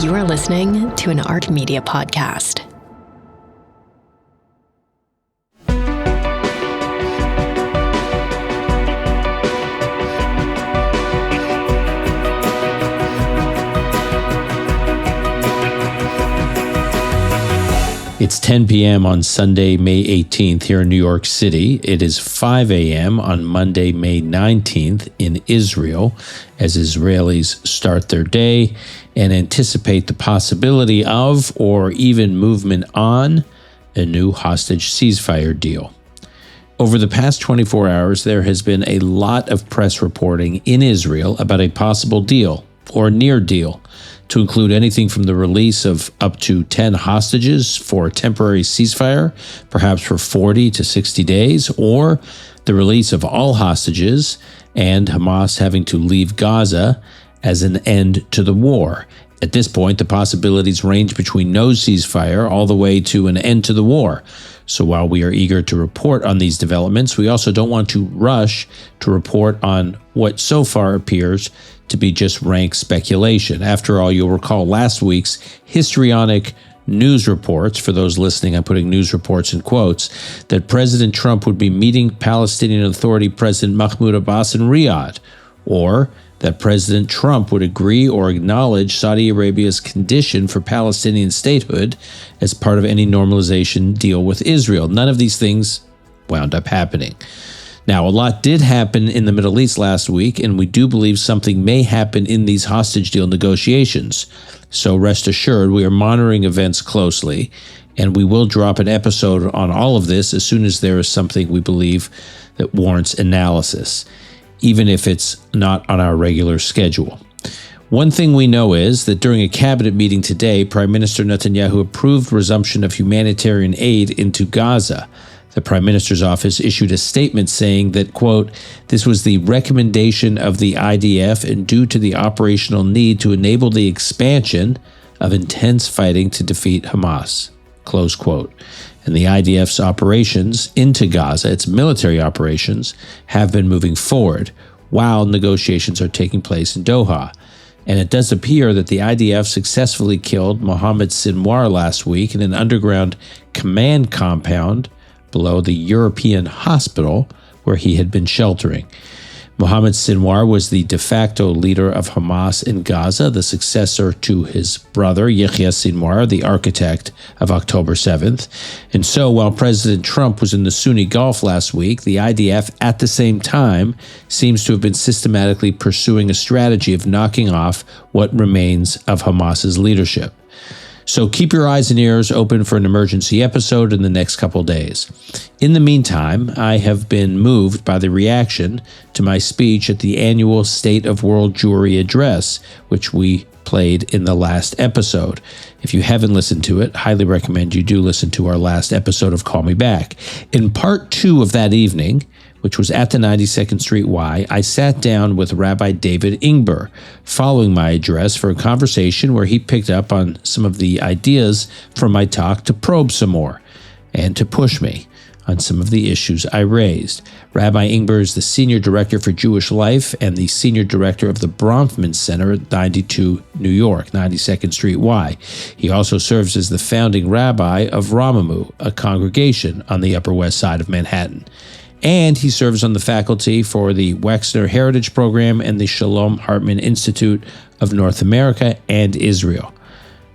You are listening to an Art Media podcast. It's 10 p.m. on Sunday, May 18th here in New York City. It is 5 a.m. on Monday, May 19th in Israel as Israelis start their day and anticipate the possibility of or even movement on a new hostage ceasefire deal. Over the past 24 hours, there has been a lot of press reporting in Israel about a possible deal or near deal, to include anything from the release of up to 10 hostages for a temporary ceasefire, perhaps for 40 to 60 days, or the release of all hostages and Hamas having to leave Gaza as an end to the war. At this point, the possibilities range between no ceasefire all the way to an end to the war. So while we are eager to report on these developments, we also don't want to rush to report on what so far appears to be just rank speculation. After all, you'll recall last week's histrionic news reports, for those listening, I'm putting news reports in quotes, that President Trump would be meeting Palestinian Authority President Mahmoud Abbas in Riyadh, or that President Trump would agree or acknowledge Saudi Arabia's condition for Palestinian statehood as part of any normalization deal with Israel. None of these things wound up happening. Now, a lot did happen in the Middle East last week, and we do believe something may happen in these hostage deal negotiations. So rest assured, we are monitoring events closely, and we will drop an episode on all of this as soon as there is something we believe that warrants analysis, even if it's not on our regular schedule. One thing we know is that during a cabinet meeting today, Prime Minister Netanyahu approved resumption of humanitarian aid into Gaza. The Prime Minister's office issued a statement saying that, quote, this was the recommendation of the IDF and due to the operational need to enable the expansion of intense fighting to defeat Hamas, close quote. And the IDF's operations into Gaza, its military operations, have been moving forward while negotiations are taking place in Doha. And it does appear that the IDF successfully killed Mohammed Senor last week in an underground command compound below the European hospital where he had been sheltering. Mohammed Senor was the de facto leader of Hamas in Gaza, the successor to his brother, Yahya Sinwar, the architect of October 7th. And so while President Trump was in the Sunni Gulf last week, the IDF at the same time seems to have been systematically pursuing a strategy of knocking off what remains of Hamas's leadership. So keep your eyes and ears open for an emergency episode in the next couple days. In the meantime, I have been moved by the reaction to my speech at the annual State of World Jewry address, which we played in the last episode. If you haven't listened to it, highly recommend you do listen to our last episode of Call Me Back. In part 2 of that evening, which was at the 92nd Street Y, I sat down with Rabbi David Ingber following my address for a conversation where he picked up on some of the ideas from my talk to probe some more and to push me on some of the issues I raised. Rabbi Ingber is the Senior Director for Jewish Life and the Senior Director of the Bronfman Center at 92 New York, 92nd Street Y. He also serves as the founding rabbi of Romemu, a congregation on the Upper West Side of Manhattan. And he serves on the faculty for the Wexner Heritage Program and the Shalom Hartman Institute of North America and Israel.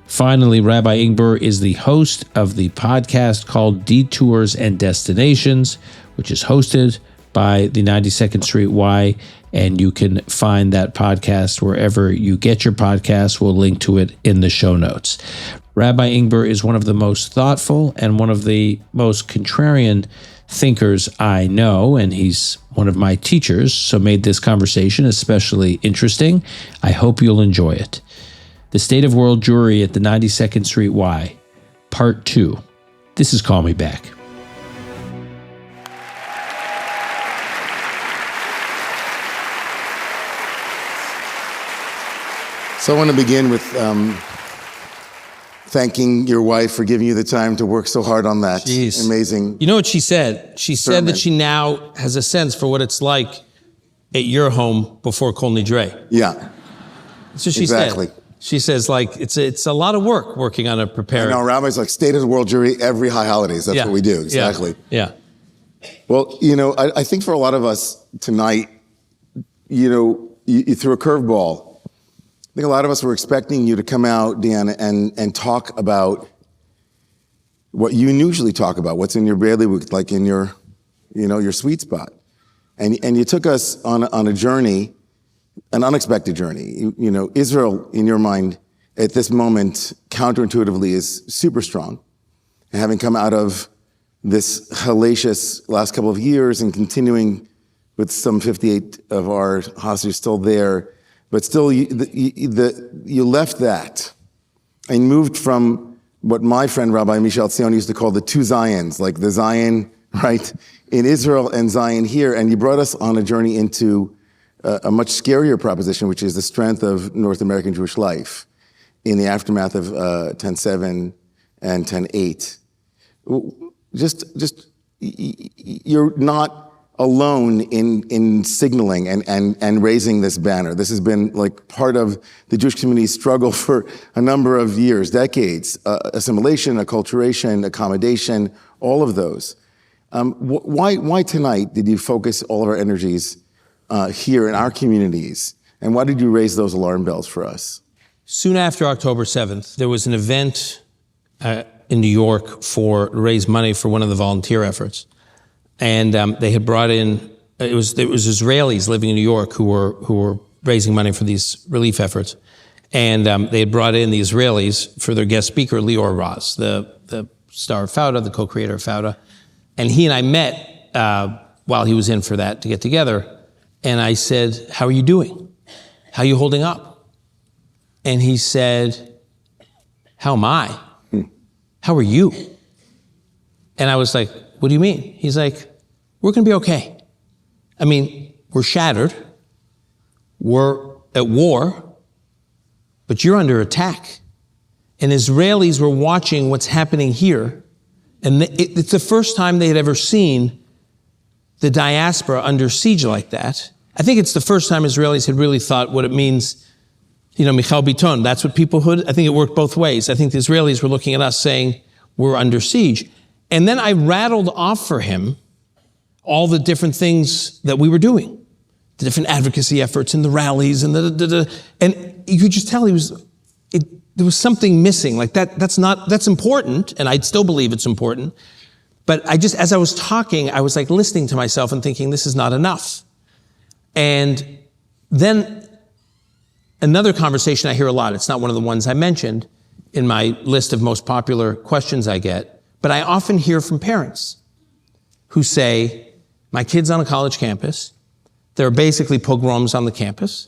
Finally, Rabbi Ingber is the host of the podcast called Detours and Destinations, which is hosted by the 92nd Street Y, and you can find that podcast wherever you get your podcasts. We'll link to it in the show notes. Rabbi Ingber is one of the most thoughtful and one of the most contrarian thinkers I know, and he's one of my teachers, so made this conversation especially interesting. I hope you'll enjoy it. The State of World Jewry at the 92nd Street Y, Part 2. This is Call Me Back. So I want to begin with thanking your wife for giving you the time to work so hard on that. Jeez. Amazing. You know what she said? She said that she now has a sense for what it's like at your home before Kol Nidre. Yeah. That's what she exactly. said. She says, like, it's a lot of work working on a prepared. No, rabbis like state of the world Jewry every high holidays. That's what we do. Exactly. Yeah. Well, you know, I think for a lot of us tonight, you know, you threw a curveball. I think a lot of us were expecting you to come out, Deanna, and talk about what you usually talk about, what's in your bailiwick, like in your, you know, your sweet spot. And you took us on a journey, an unexpected journey. You know, Israel, in your mind, at this moment, counterintuitively, is super strong. And having come out of this hellacious last couple of years and continuing with some 58 of our hostages still there, but still you left that and moved from what my friend Rabbi Michel Tzion used to call the two Zions, like the Zion, right, in Israel and Zion here, and you brought us on a journey into a much scarier proposition, which is the strength of North American Jewish life in the aftermath of 10/7 and 10/8. Just you're not alone in signaling and raising this banner. This has been like part of the Jewish community's struggle for a number of years, decades. Assimilation, acculturation, accommodation, all of those. Why tonight did you focus all of our energies here in our communities? And why did you raise those alarm bells for us? Soon after October 7th, there was an event in New York to raise money for one of the volunteer efforts. And they had brought in, it was Israelis living in New York who were raising money for these relief efforts. And they had brought in the Israelis for their guest speaker, Lior Raz, the star of Fauda, the co-creator of Fauda. And he and I met while he was in for that to get together. And I said, how are you doing? How are you holding up? And he said, how am I? How are you? And I was like, what do you mean? He's like, we're going to be okay. I mean, we're shattered. We're at war, but you're under attack. And Israelis were watching what's happening here. And it's the first time they had ever seen the diaspora under siege like that. I think it's the first time Israelis had really thought what it means. You know, Michal Biton, that's what peoplehood, I think it worked both ways. I think the Israelis were looking at us saying, we're under siege. And then I rattled off for him all the different things that we were doing, the different advocacy efforts and the rallies and and you could just tell there was something missing. Like that's important, and I still believe it's important. But as I was talking, I was like listening to myself and thinking, this is not enough. And then another conversation I hear a lot, it's not one of the ones I mentioned in my list of most popular questions I get, but I often hear from parents who say, my kid's on a college campus, there are basically pogroms on the campus,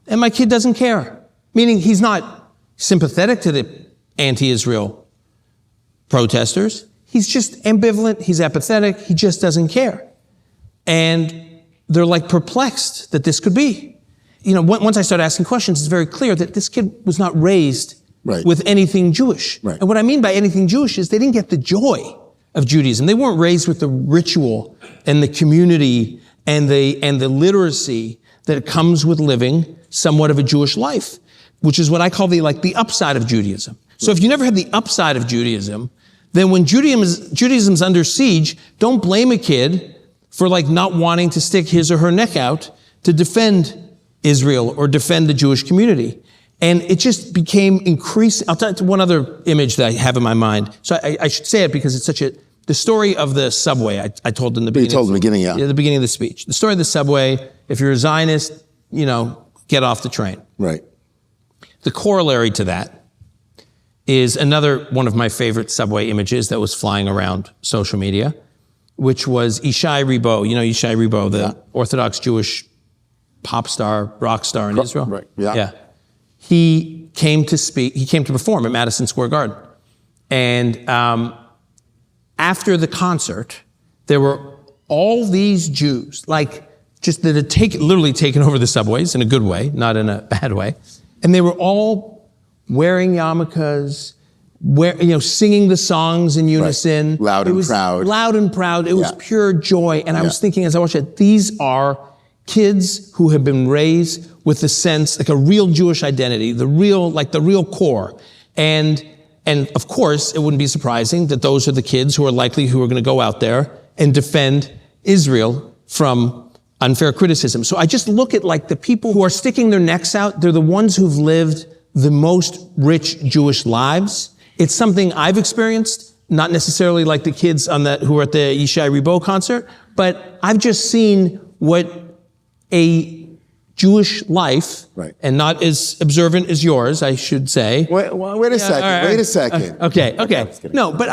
and my kid doesn't care. Meaning he's not sympathetic to the anti-Israel protesters. He's just ambivalent, he's apathetic, he just doesn't care. And they're like perplexed that this could be. You know, once I started asking questions, it's very clear that this kid was not raised with anything Jewish. Right. And what I mean by anything Jewish is they didn't get the joy of Judaism. They weren't raised with the ritual and the community and the literacy that comes with living somewhat of a Jewish life, which is what I call the upside of Judaism. So if you never had the upside of Judaism, then when Judaism's under siege, don't blame a kid for not wanting to stick his or her neck out to defend Israel or defend the Jewish community. And it just became increasing. I'll tell you one other image that I have in my mind. So I should say it because it's the story of the subway I told in the beginning. You told in the beginning, yeah. Yeah, the beginning of the speech. The story of the subway, if you're a Zionist, get off the train. Right. The corollary to that is another one of my favorite subway images that was flying around social media, which was Yishai Ribo. You know Yishai Ribo, the Orthodox Jewish pop star, rock star in Israel? Right, yeah. He came to perform at Madison Square Garden. And after the concert, there were all these Jews, that had literally taken over the subways in a good way, not in a bad way. And they were all wearing yarmulkes, singing the songs in unison. Right. Loud and proud. Loud and proud. It was pure joy. And I was thinking as I watched it, these are kids who have been raised with a sense, like a real Jewish identity, the real core. And of course, it wouldn't be surprising that those are the kids who are going to go out there and defend Israel from unfair criticism. So I just look at like the people who are sticking their necks out. They're the ones who've lived the most rich Jewish lives. It's something I've experienced, not necessarily like the kids who were at the Yishai Ribo concert, but I've just seen what a Jewish life, right, and not as observant as yours, I should say. Wait a second. Right. Wait a second. Okay. No, but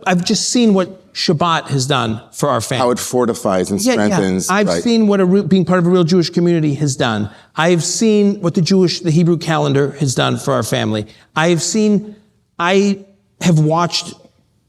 I've just seen what Shabbat has done for our family. How it fortifies and strengthens. I've seen what being part of a real Jewish community has done. I've seen what the Hebrew calendar has done for our family. I have watched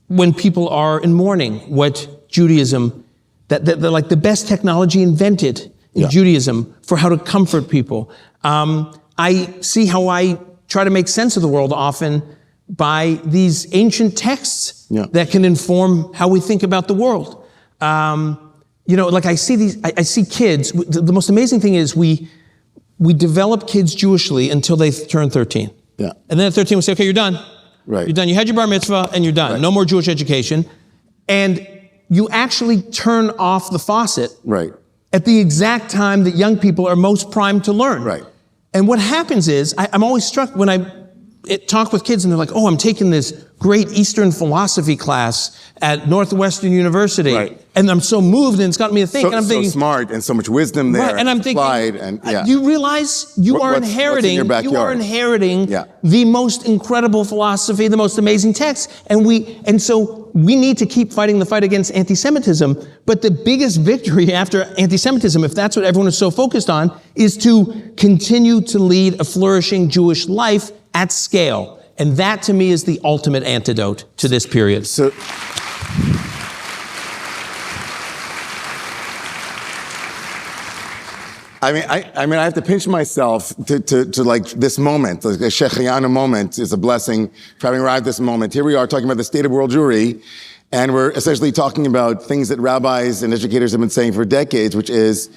when people are in mourning what Judaism, that like the best technology invented in Judaism for how to comfort people. I see how I try to make sense of the world often by these ancient texts that can inform how we think about the world. Like I see kids. The most amazing thing is we develop kids Jewishly until they turn 13. Yeah. And then at 13 we say, okay, you're done. Right. You're done. You had your bar mitzvah and you're done. Right. No more Jewish education. And you actually turn off the faucet. Right. At the exact time that young people are most primed to learn. Right. And what happens is, I'm always struck when I talk with kids and they're like, oh, I'm taking this great Eastern philosophy class at Northwestern University. Right. And I'm so moved and it's got me to think. And I'm thinking, so smart and so much wisdom there. Right, and I'm thinking, you realize you are inheriting the most incredible philosophy, the most amazing text. And so we need to keep fighting the fight against anti-Semitism. But the biggest victory after anti-Semitism, if that's what everyone is so focused on, is to continue to lead a flourishing Jewish life at scale. And that to me is the ultimate antidote to this period. So, I have to pinch myself to like this moment, like a Shechiana moment is a blessing for having arrived this moment. Here we are talking about the state of world Jewry, and we're essentially talking about things that rabbis and educators have been saying for decades, which is,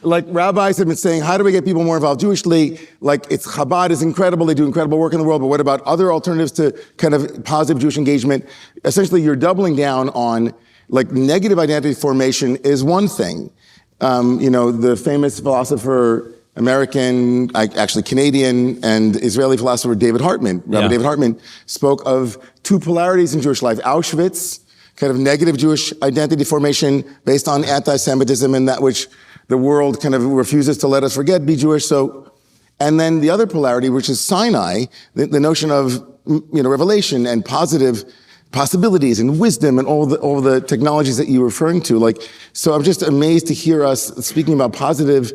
like rabbis have been saying, how do we get people more involved Jewishly? Like Chabad is incredible, they do incredible work in the world, but what about other alternatives to kind of positive Jewish engagement? Essentially, you're doubling down on like negative identity formation is one thing. The famous philosopher, American, actually Canadian and Israeli philosopher David Hartman, Rabbi David Hartman, spoke of two polarities in Jewish life. Auschwitz, kind of negative Jewish identity formation based on anti-Semitism and that which the world kind of refuses to let us forget, be Jewish. So, and then the other polarity, which is Sinai, the notion of, revelation and positive possibilities and wisdom and all the technologies that you were referring to. So I'm just amazed to hear us speaking about positive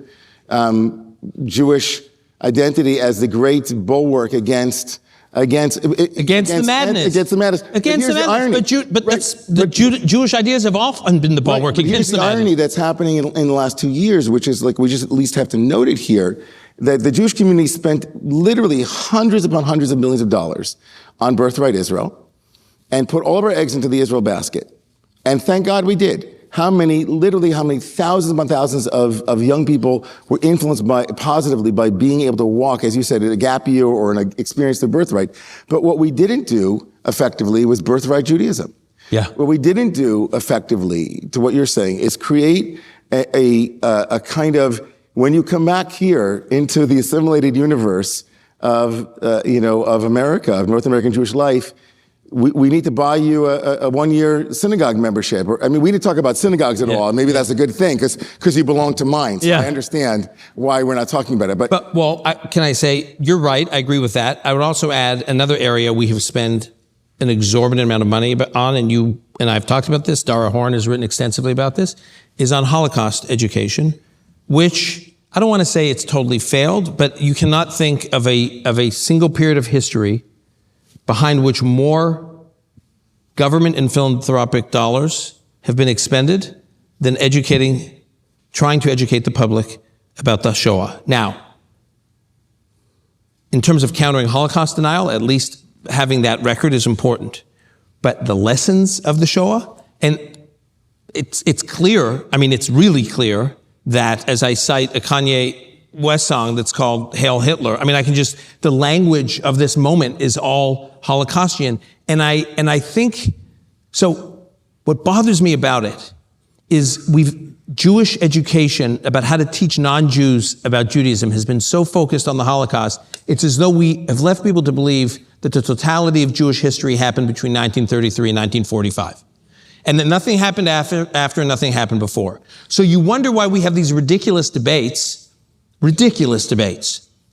Jewish identity as the great bulwark against the madness. Against the madness. Against the madness. But Jewish ideas have often been the bulwark against the madness. Irony that's happening in the last 2 years, which is like we just at least have to note it here, that the Jewish community spent literally hundreds upon hundreds of millions of dollars on Birthright Israel and put all of our eggs into the Israel basket. And thank God we did. How many thousands upon thousands of young people were influenced positively by being able to walk, as you said, a gap year or an experience of birthright. But what we didn't do effectively was birthright Judaism. Yeah. What we didn't do effectively, to what you're saying, is create a kind of, when you come back here into the assimilated universe of America, of North American Jewish life, we need to buy you a 1-year synagogue membership. We didn't talk about synagogues at all. Maybe that's a good thing because you belong to mine. So I understand why we're not talking about it. Can I say, you're right. I agree with that. I would also add another area we have spent an exorbitant amount of money on, and I've talked about this, Dara Horn has written extensively about this, is on Holocaust education, which I don't want to say it's totally failed, but you cannot think of a single period of history behind which more government and philanthropic dollars have been expended than trying to educate the public about the Shoah. Now, in terms of countering Holocaust denial, at least having that record is important. But the lessons of the Shoah, and it's clear, it's really clear that, as I cite a Kanye West song that's called Hail Hitler. I mean, the language of this moment is all Holocaustian. And I think, so what bothers me about it is Jewish education about how to teach non-Jews about Judaism has been so focused on the Holocaust, it's as though we have left people to believe that the totality of Jewish history happened between 1933 and 1945. And that nothing happened after and nothing happened before. So you wonder why we have these ridiculous debates,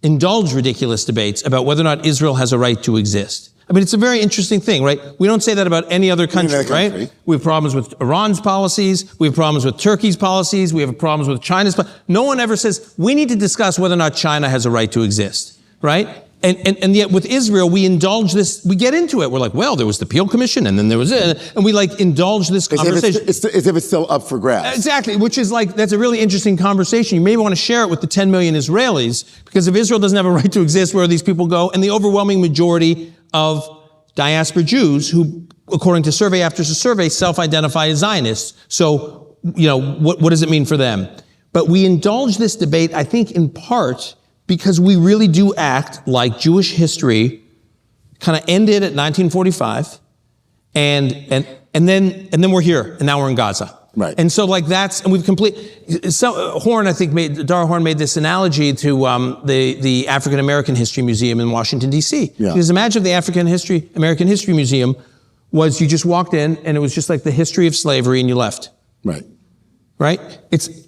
indulge ridiculous debates about whether or not Israel has a right to exist. I mean, it's a very interesting thing, right? We don't say that about any other country, right? We have problems with Iran's policies. We have problems with Turkey's policies. We have problems with China's policies. No one ever says, we need to discuss whether or not China has a right to exist, right? And yet with Israel, we indulge this, we get into it. We're like, well, there was the Peel Commission, and then there was it, and we indulge this conversation. As if it's still up for grabs. Exactly, which is that's a really interesting conversation. You may want to share it with the 10 million Israelis, because if Israel doesn't have a right to exist, where do these people go? And the overwhelming majority of diaspora Jews who, according to survey after survey, self-identify as Zionists. So, what does it mean for them? But we indulge this debate, I think, in part because we really do act like Jewish history kind of ended at 1945, and then we're here, and now we're in Gaza. Right. And so and we've Dara Horn made this analogy to the African American History Museum in Washington, D.C. Yeah. Because imagine if the American History Museum was, you just walked in and it was just like the history of slavery and you left. Right. Right?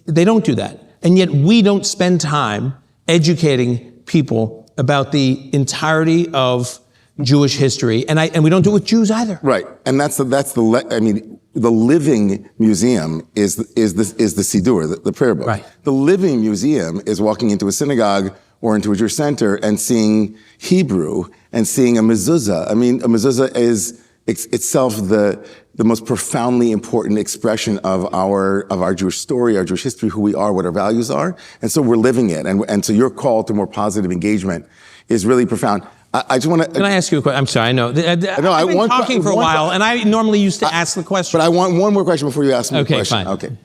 They don't do that. And yet we don't spend time educating people about the entirety of Jewish history, and we don't do it with Jews either. Right, and the living museum is the Siddur, the prayer book. Right. The living museum is walking into a synagogue or into a Jewish center and seeing Hebrew and seeing a mezuzah. I mean, a mezuzah is itself the most profoundly important expression of our Jewish story, our Jewish history, who we are, what our values are, and so we're living it. And so your call to more positive engagement is really profound. I just want to. Can I ask you a question? I'm sorry, I know. I've been talking for a while, and I normally used to ask the question. But I want one more question before you ask me the question. Okay, fine. Okay.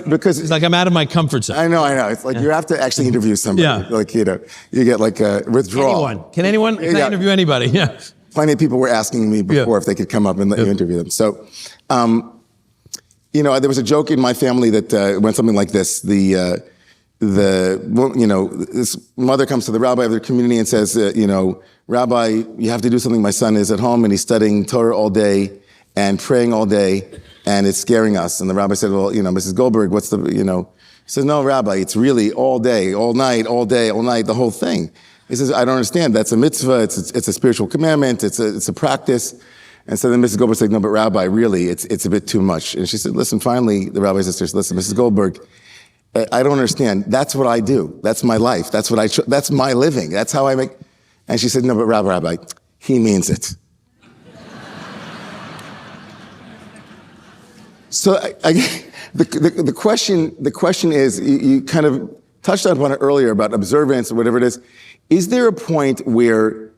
Because it's like I'm out of my comfort zone. I know. It's like you have to actually interview somebody. Yeah. You get like a withdrawal. Can anyone? Can I interview anybody? Yeah. Plenty of people were asking me before if they could come up and let you interview them. So, there was a joke in my family that went something like this. This mother comes to the rabbi of their community and says, Rabbi, you have to do something. My son is at home and he's studying Torah all day and praying all day, and it's scaring us. And the rabbi said, well, Mrs. Goldberg, what's the. He says, no, Rabbi, it's really all day, all night, all day, all night, the whole thing. He says, I don't understand. That's a mitzvah. It's a spiritual commandment. It's a practice. And so then Mrs. Goldberg said, no, but Rabbi, really, it's a bit too much. And she said, listen, finally, the rabbi says, listen, Mrs. Goldberg, I don't understand. That's what I do. That's my life. That's that's my living. That's how I make. And she said, no, but Rabbi, he means it. So the question is, you kind of touched upon it earlier about observance or whatever it is. Is there a point where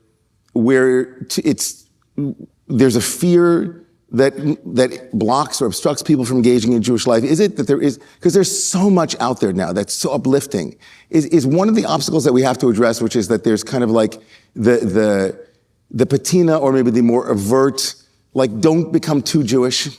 there's a fear that blocks or obstructs people from engaging in Jewish life? Is it that there is, because there's so much out there now that's so uplifting, is one of the obstacles that we have to address, which is that there's kind of like the patina, or maybe the more overt, like, don't become too Jewish.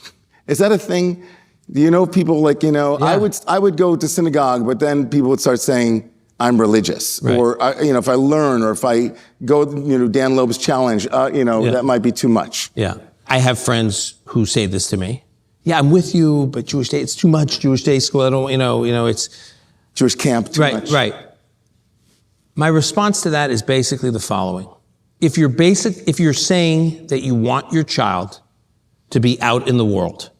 Is that a thing? Do you know people Yeah. I would go to synagogue, but then people would start saying, I'm religious, right. Or if I learn, or if I go, Dan Loeb's challenge, that might be too much. Yeah. I have friends who say this to me. Yeah, I'm with you, but Jewish day, it's too much. Jewish day school, I don't, it's Jewish camp, too much. Right. My response to that is basically the following. If you're saying that you want your child to be out in the world,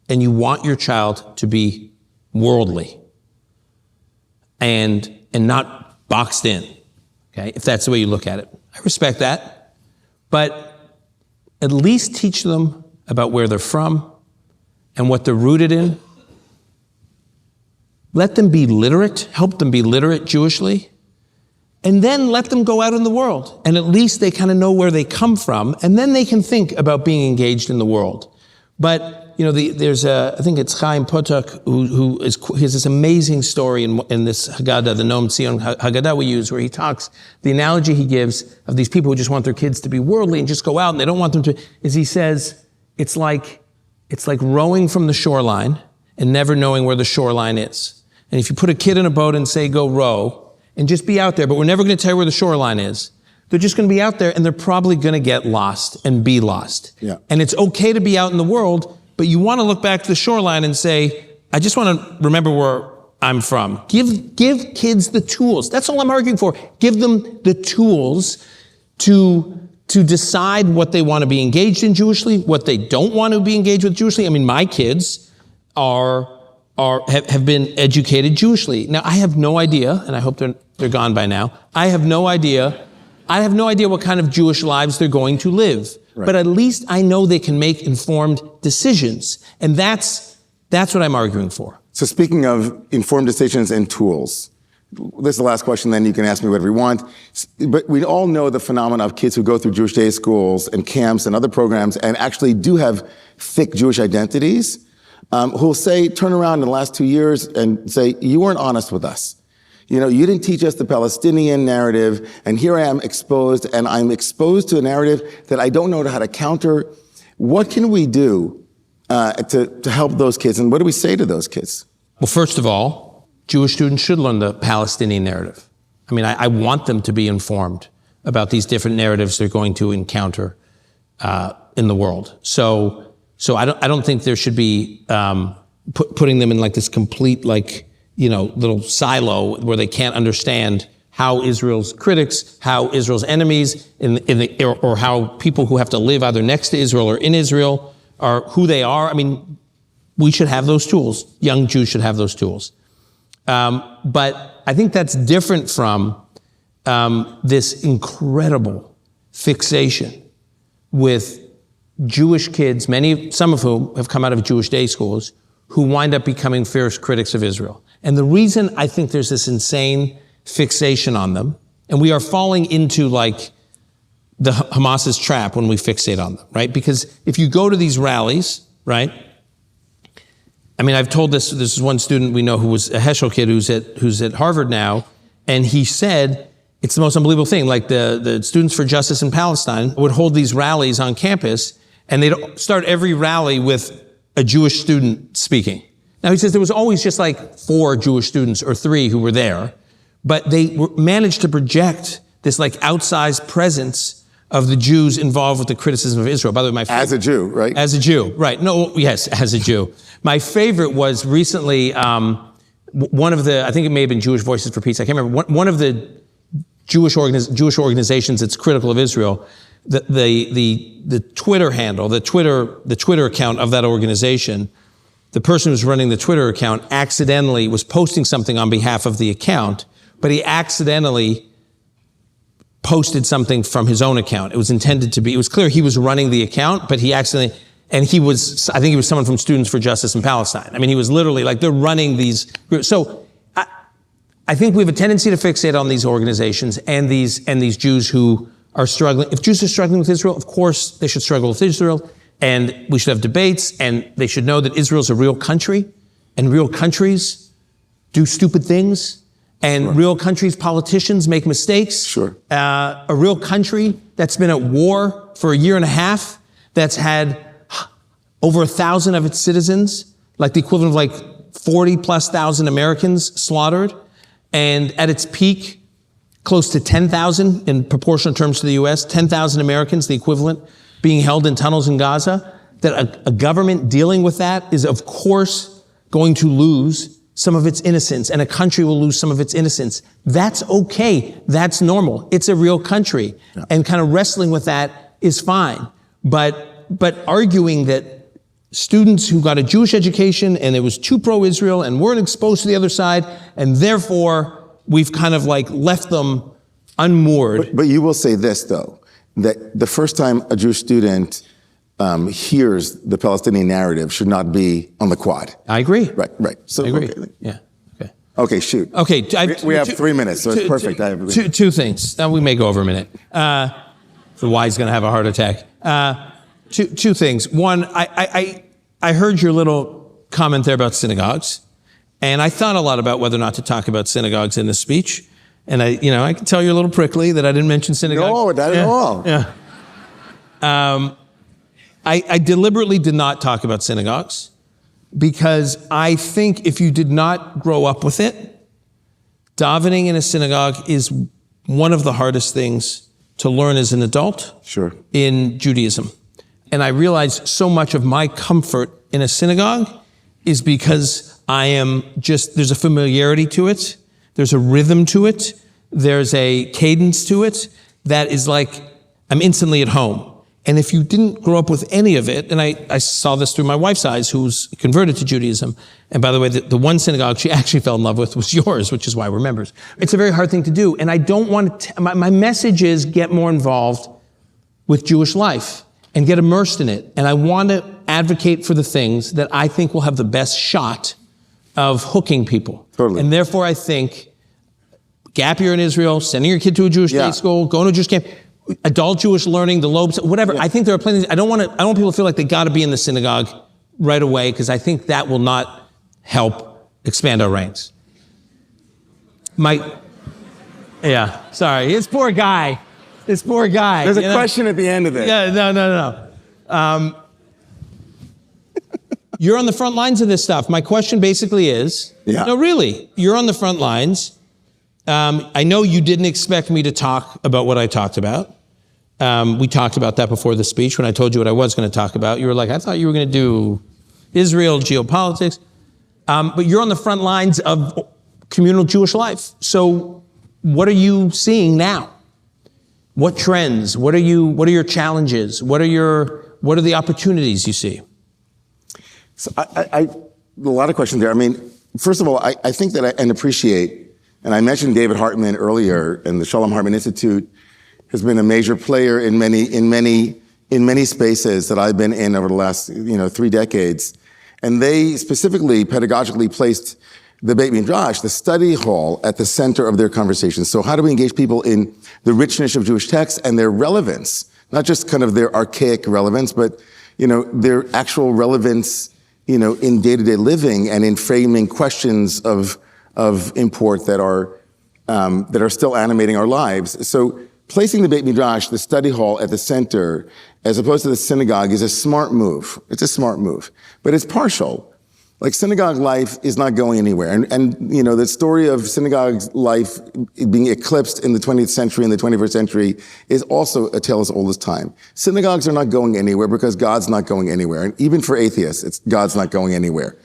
and you want your child to be worldly and not boxed in, okay, if that's the way you look at it, I respect that. But at least teach them about where they're from and what they're rooted in. Let them be literate, help them be literate Jewishly, and then let them go out in the world. And at least they kind of know where they come from, and then they can think about being engaged in the world. But I think it's Chaim Potok who has this amazing story in this Haggadah, the Noam Tzion Haggadah we use, where he talks, the analogy he gives of these people who just want their kids to be worldly and just go out and they don't want them to, is he says, it's like rowing from the shoreline and never knowing where the shoreline is. And if you put a kid in a boat and say, go row, and just be out there, but we're never going to tell you where the shoreline is, they're just going to be out there and they're probably going to get lost and be lost. Yeah. And it's okay to be out in the world, but you want to look back to the shoreline and say, I just want to remember where I'm from. Give kids the tools. That's all I'm arguing for. Give them the tools to decide what they want to be engaged in Jewishly, what they don't want to be engaged with Jewishly. I mean, my kids have been educated Jewishly. Now, I have no idea, and I hope they're gone by now. I have no idea what kind of Jewish lives they're going to live. Right. But at least I know they can make informed decisions. And that's what I'm arguing for. So speaking of informed decisions and tools, this is the last question, then you can ask me whatever you want. But we all know the phenomenon of kids who go through Jewish day schools and camps and other programs and actually do have thick Jewish identities, who'll turn around in the last 2 years and say, you weren't honest with us. You didn't teach us the Palestinian narrative, and here I am exposed, and I'm exposed to a narrative that I don't know how to counter. What can we do to help those kids, and what do we say to those kids? Well, first of all, Jewish students should learn the Palestinian narrative. I mean, I want them to be informed about these different narratives they're going to encounter in the world. So I don't think there should be putting them in like this complete little silo where they can't understand how Israel's critics, how Israel's enemies, or how people who have to live either next to Israel or in Israel are who they are. I mean, we should have those tools. Young Jews should have those tools. But I think that's different from this incredible fixation with Jewish kids, some of whom have come out of Jewish day schools, who wind up becoming fierce critics of Israel. And the reason I think there's this insane fixation on them, and we are falling into the Hamas's trap when we fixate on them, right? Because if you go to these rallies, right? I mean, I've told this is one student we know who was a Heschel kid who's at Harvard now, and he said, it's the most unbelievable thing. Like the Students for Justice in Palestine would hold these rallies on campus, and they'd start every rally with a Jewish student speaking. Now, he says there was always just 4 Jewish students or 3 who were there, but they managed to project this outsized presence of the Jews involved with the criticism of Israel. By the way, as a Jew, right? As a Jew, right. No, yes, as a Jew. My favorite was recently one of the, I think it may have been Jewish Voices for Peace, I can't remember, one of the Jewish organizations that's critical of Israel, the Twitter handle, the Twitter account of that organization, the person who's running the Twitter account accidentally was posting something on behalf of the account, but he accidentally posted something from his own account. It was intended to be, it was clear he was running the account, but he accidentally, and I think he was someone from Students for Justice in Palestine. I mean, he was literally they're running these groups. So I think we have a tendency to fixate on these organizations and these Jews who are struggling. If Jews are struggling with Israel, of course they should struggle with Israel, and we should have debates, and they should know that Israel's a real country, and real countries do stupid things, and sure. Real countries' politicians make mistakes. Sure. A real country that's been at war for a year and a half, that's had over 1,000 of its citizens, the equivalent of 40,000+ Americans slaughtered, and at its peak, close to 10,000 in proportional terms to the U.S., 10,000 Americans, the equivalent, being held in tunnels in Gaza, that a government dealing with that is, of course, going to lose some of its innocence, and a country will lose some of its innocence. That's okay. That's normal. It's a real country. Yeah. And kind of wrestling with that is fine. But arguing that students who got a Jewish education and it was too pro-Israel and weren't exposed to the other side, and therefore we've kind of left them unmoored. But you will say this, though, that the first time a Jewish student hears the Palestinian narrative should not be on the quad. I agree. Right. So, I agree. Okay. Yeah. Okay, shoot. Okay. We have 3 minutes, so it's perfect. Two things. Now we may go over a minute. The Y's going to have a heart attack. Two things. One, I heard your little comment there about synagogues, and I thought a lot about whether or not to talk about synagogues in this speech. And I can tell you're a little prickly that I didn't mention synagogues. No, not at all. Yeah. I deliberately did not talk about synagogues because I think if you did not grow up with it, davening in a synagogue is one of the hardest things to learn as an adult in Judaism. And I realize so much of my comfort in a synagogue is because there's a familiarity to it. There's a rhythm to it. There's a cadence to it that is like, I'm instantly at home. And if you didn't grow up with any of it, and I saw this through my wife's eyes, who's converted to Judaism. And by the way, the one synagogue she actually fell in love with was yours, which is why we're members. It's a very hard thing to do. And I don't want to, my message is get more involved with Jewish life and get immersed in it. And I want to advocate for the things that I think will have the best shot of hooking people. Totally. And therefore I think gap year in Israel, sending your kid to a Jewish day school, going to a Jewish camp, adult Jewish learning, the lobes, whatever. Yeah. I think there are plenty. I don't want people to feel like they got to be in the synagogue right away because I think that will not help expand our ranks. Sorry, this poor guy. There's a question at the end of it. Yeah, no. You're on the front lines of this stuff. My question basically is, no, really, you're on the front lines. I know you didn't expect me to talk about what I talked about. We talked about that before the speech when I told you what I was going to talk about. You were like, I thought you were going to do Israel, geopolitics. But you're on the front lines of communal Jewish life. So what are you seeing now? What trends? What are your challenges? What are the opportunities you see? So a lot of questions there. I mean, first of all, I think that and appreciate, and I mentioned David Hartman earlier, and the Shalom Hartman Institute has been a major player in many spaces that I've been in over the last 3 decades, and they specifically pedagogically placed the Beit Midrash, the study hall, at the center of their conversations. So how do we engage people in the richness of Jewish texts and their relevance, not just kind of their archaic relevance, but their actual relevance, in day-to-day living and in framing questions of import that are still animating our lives. So placing the Beit Midrash, the study hall, at the center, as opposed to the synagogue, is a smart move. It's a smart move, but it's partial. Like, synagogue life is not going anywhere. And the story of synagogue life being eclipsed in the 20th century and the 21st century is also a tale as old as time. Synagogues are not going anywhere because God's not going anywhere. And even for atheists, God's not going anywhere.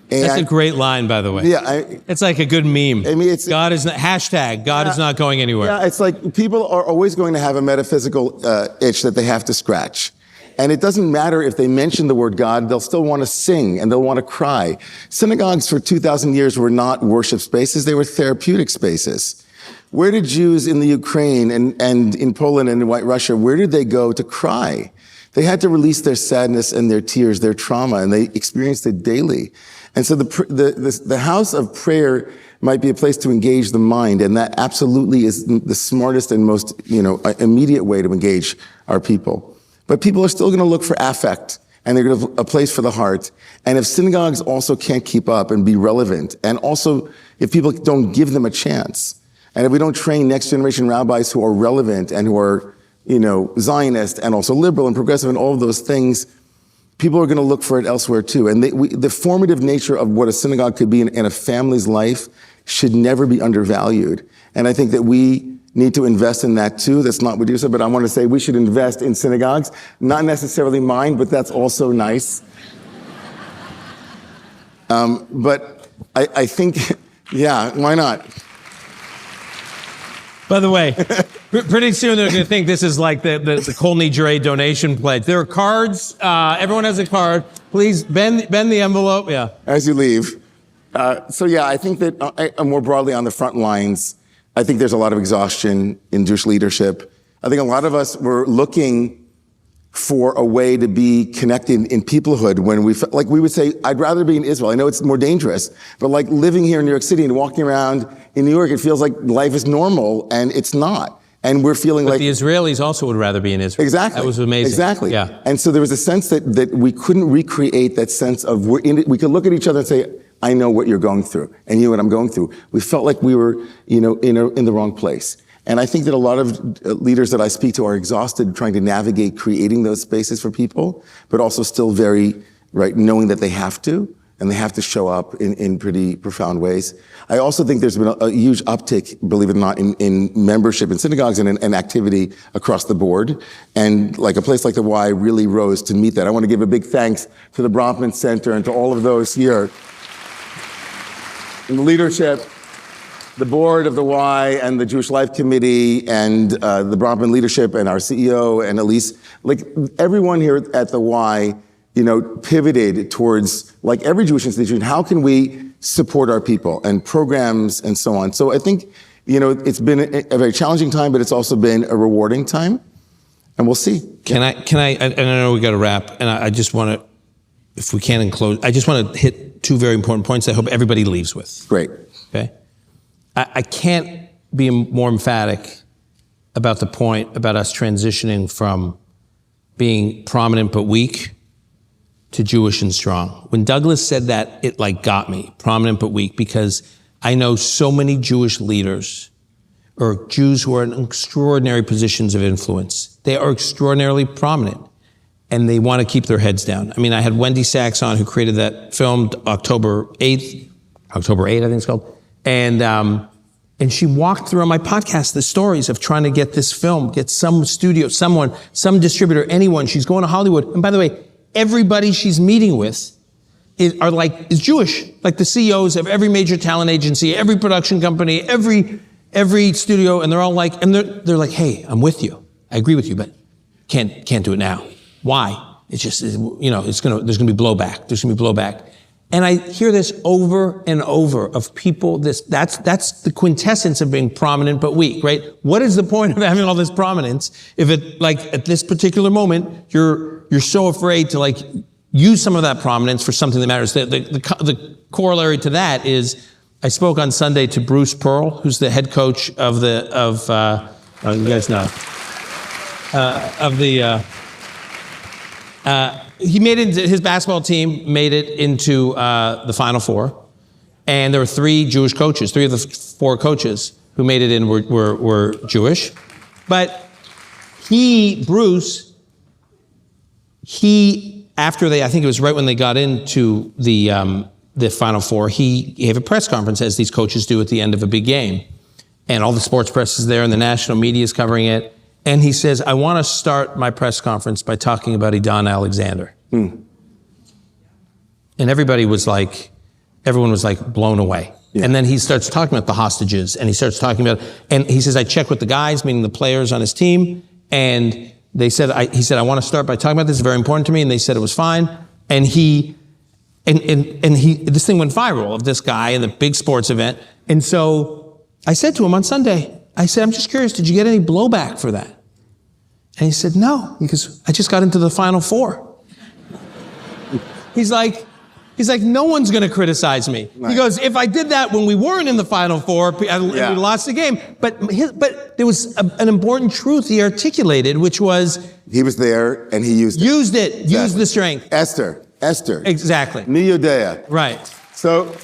And that's a great line, by the way. Yeah. It's like a good meme. I mean, God is not going anywhere. Yeah, it's like people are always going to have a metaphysical itch that they have to scratch. And it doesn't matter if they mention the word God, they'll still want to sing and they'll want to cry. Synagogues for 2,000 years were not worship spaces, they were therapeutic spaces. Where did Jews in the Ukraine and in Poland and in White Russia, where did they go to cry? They had to release their sadness and their tears, their trauma, and they experienced it daily. And so the house of prayer might be a place to engage the mind, and that absolutely is the smartest and most immediate way to engage our people. But people are still going to look for affect, and they're going to a place for the heart. And if synagogues also can't keep up and be relevant, and also if people don't give them a chance, and if we don't train next generation rabbis who are relevant and who are, Zionist and also liberal and progressive and all of those things, people are going to look for it elsewhere too. And the formative nature of what a synagogue could be in a family's life should never be undervalued. And I think that we need to invest in that too. That's not what you said, but I want to say we should invest in synagogues. Not necessarily mine, but that's also nice. But I think, why not? By the way, pretty soon they're going to think this is like the Colney Jewry donation pledge. There are cards. Everyone has a card. Please bend the envelope. Yeah. As you leave. I think that more broadly on the front lines, I think there's a lot of exhaustion in Jewish leadership. I think a lot of us were looking for a way to be connected in peoplehood when we would say, I'd rather be in Israel. I know it's more dangerous, but like living here in New York City and walking around in New York, it feels like life is normal, and it's not. And we're feeling But like... the Israelis also would rather be in Israel. Exactly. That was amazing. Exactly. Yeah. And so there was a sense that we couldn't recreate that sense of, we could look at each other and say, I know what you're going through, and you know what I'm going through. We felt like we were, in the wrong place. And I think that a lot of leaders that I speak to are exhausted trying to navigate creating those spaces for people, but also still very, right, knowing that they have to, and they have to show up in pretty profound ways. I also think there's been a huge uptick, believe it or not, in membership in synagogues and activity across the board. And like a place like the Y really rose to meet that. I want to give a big thanks to the Bronfman Center and to all of those here in the leadership, the board of the Y and the Jewish Life Committee and the Bronfman leadership and our CEO and Elise, like everyone here at the Y, pivoted towards, like every Jewish institution, how can we support our people and programs and so on. So I think, it's been a very challenging time, but it's also been a rewarding time, and we'll see. Can I, and I know we got to wrap, and I just want to, if we can close, I just want to hit two very important points I hope everybody leaves with. Great. Okay? I can't be more emphatic about the point about us transitioning from being prominent but weak to Jewish and strong. When Douglas said that, it got me, prominent but weak, because I know so many Jewish leaders or Jews who are in extraordinary positions of influence. They are extraordinarily prominent and they want to keep their heads down. I mean, I had Wendy Sachs on, who created that film, October 8th, I think it's called. And she walked through on my podcast the stories of trying to get this film, get some studio, someone, some distributor, anyone. She's going to Hollywood. And by the way, everybody she's meeting with is Jewish. Like the CEOs of every major talent agency, every production company, every studio, and they're all like, and they're like, hey, I'm with you. I agree with you, but can't do it now. Why? It's just, there's gonna be blowback. There's gonna be blowback. And I hear this over and over of people, that's the quintessence of being prominent but weak, right? What is the point of having all this prominence if at this particular moment, you're so afraid to use some of that prominence for something that matters? The corollary to that is, I spoke on Sunday to Bruce Pearl, who's the head coach of you guys know, he made it, his basketball team made it into the Final Four. And there were three Jewish coaches, three of the four coaches who made it in were Jewish. But Bruce, after I think it was right when they got into the Final Four, he gave a press conference, as these coaches do at the end of a big game. And all the sports press is there and the national media is covering it. And he says, I want to start my press conference by talking about Idan Alexander. And everyone was blown away. Yeah. And then he starts talking about the hostages, and he starts talking about, and he says, I checked with the guys, meaning the players on his team, and he said, I want to start by talking about this, it's very important to me, and they said it was fine. And this thing went viral of this guy in the big sports event. And so I said to him on Sunday, I said, I'm just curious, did you get any blowback for that? And he said, no, because I just got into the Final Four. He's like, no one's going to criticize me. Right. He goes, if I did that when we weren't in the Final Four, we lost the game. But there was an important truth he articulated, which was... He was there and he used it. Exactly. Used the strength. Esther. Exactly. Mi Yodea. Right. So...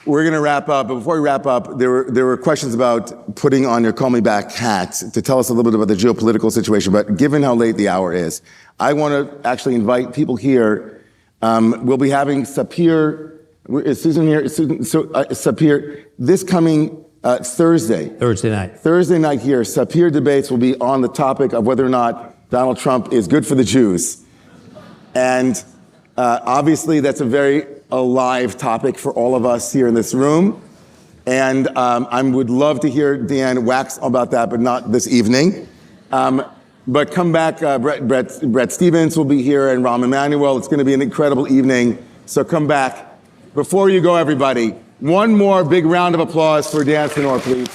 we're going to wrap up, but before we wrap up, there were questions about putting on your Call Me Back hat to tell us a little bit about the geopolitical situation. But given how late the hour is, I want to actually invite people here. We'll be having Sapir. Is Susan here? Sapir, this coming Thursday night here, Sapir debates will be on the topic of whether or not Donald Trump is good for the Jews. And obviously, that's a very alive topic for all of us here in this room. And I would love to hear Dan wax about that, but not this evening. But come back, Brett Stevens will be here and Rahm Emanuel. It's going to be an incredible evening. So come back. Before you go, everybody, one more big round of applause for Dan Senor, please.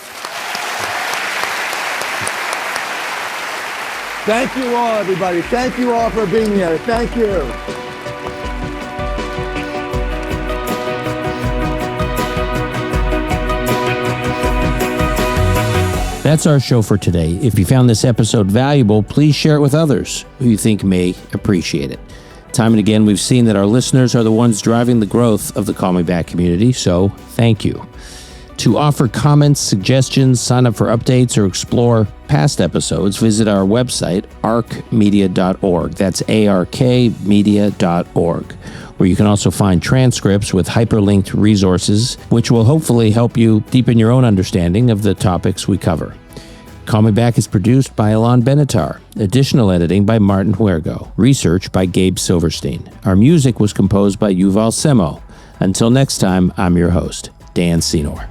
Thank you all, everybody. Thank you all for being here. Thank you. That's our show for today. If you found this episode valuable, please share it with others who you think may appreciate it. Time and again, we've seen that our listeners are the ones driving the growth of the Call Me Back community, so thank you. To offer comments, suggestions, sign up for updates, or explore past episodes, visit our website, arkmedia.org. That's arkmedia.org, where you can also find transcripts with hyperlinked resources, which will hopefully help you deepen your own understanding of the topics we cover. Call Me Back is produced by ILAN BENATAR. Additional editing by Martin Huergo. Research by Gabe Silverstein. Our music was composed by Yuval Semo. Until next time, I'm your host, Dan Senor.